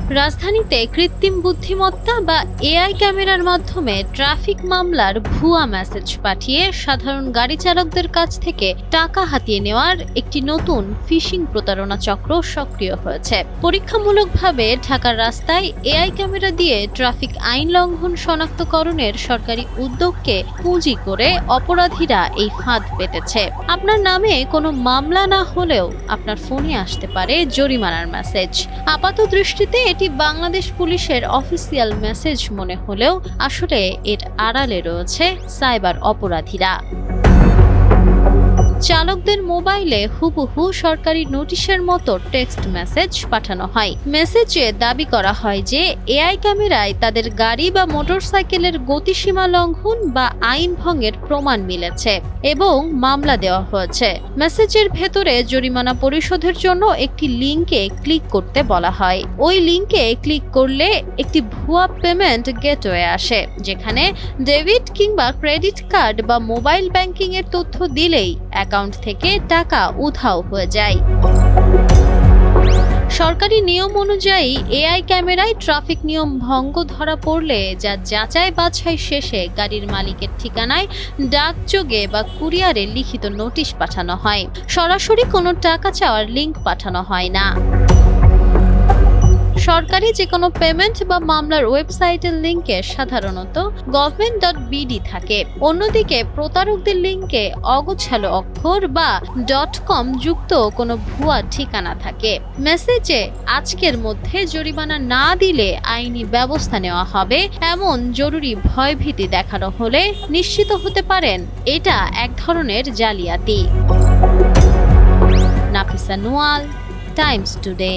রাজধানীতে কৃত্রিম বুদ্ধিমত্তা বা এআই ক্যামেরার মাধ্যমে ট্রাফিক মামলার ভুয়া মেসেজ পাঠিয়ে সাধারণ গাড়ি চালকদের কাছ থেকে টাকা হাতিয়ে নেওয়ার একটি নতুন ফিশিং প্রতারণা চক্র সক্রিয় হয়েছে। পরীক্ষামূলকভাবে ঢাকার রাস্তায় এআই ক্যামেরা দিয়ে ট্রাফিক আইন লঙ্ঘন শনাক্তকরণের সরকারি উদ্যোগকে পুঁজি করে অপরাধীরা এই ফাঁদ পেতেছে। আপনার নামে কোনো মামলা না হলেও আপনার ফোনে আসতে পারে জরিমানার মেসেজ। আপাত দৃষ্টিতে এটি বাংলাদেশ পুলিশের অফিসিয়াল মেসেজ মনে হলেও আসলে এর আড়ালে রয়েছে সাইবার অপরাধীরা। চালকদের মোবাইলে হুবহু সরকারি নোটিশের মতো টেক্সট মেসেজ পাঠানো হয়। মেসেজে দাবি করা হয় যে এআই ক্যামেরায় তাদের গাড়ি বা মোটরসাইকেলের গতিসীমা লঙ্ঘন বা আইন ভঙ্গের প্রমাণ মিলেছে এবং মামলা দেওয়া হয়েছে। মেসেজের ভেতরে জরিমানা পরিশোধের জন্য একটি লিংকে ক্লিক করতে বলা হয়। ওই লিংকে ক্লিক করলে একটি ভুয়া পেমেন্ট গেটওয়ে আসে, যেখানে ডেবিট কিংবা ক্রেডিট কার্ড বা মোবাইল ব্যাংকিং এর তথ্য দিলেই অ্যাকাউন্ট থেকে টাকা উধাও হয়ে যায়। সরকারি নিয়ম অনুযায়ী এআই ক্যামেরায় ট্রাফিক নিয়ম ভঙ্গ ধরা পড়লে যা যাচাই বাছাই শেষে গাড়ির মালিকের ঠিকানায় ডাকযোগে বা কুরিয়ারে লিখিত নোটিশ পাঠানো হয়। সরাসরি কোনো টাকা চাওয়ার লিংক পাঠানো হয় না। সরকারি যে কোনো পেমেন্ট বা মামলার ওয়েবসাইটের লিংকে সাধারণত government.bd থাকে। অন্যদিকে প্রতারকদের লিংকে অগোছালো অক্ষর বা .com যুক্ত কোনো ভুয়া ঠিকানা থাকে। মেসেজে আজকের মধ্যে জরিমানা না দিলে আইনি ব্যবস্থা নেওয়া হবে এমন জরুরি ভয়ভীতি দেখানো হলে নিশ্চিত হতে পারেন এটা এক ধরনের জালিয়াতি। Nafisa Noyal, Times today.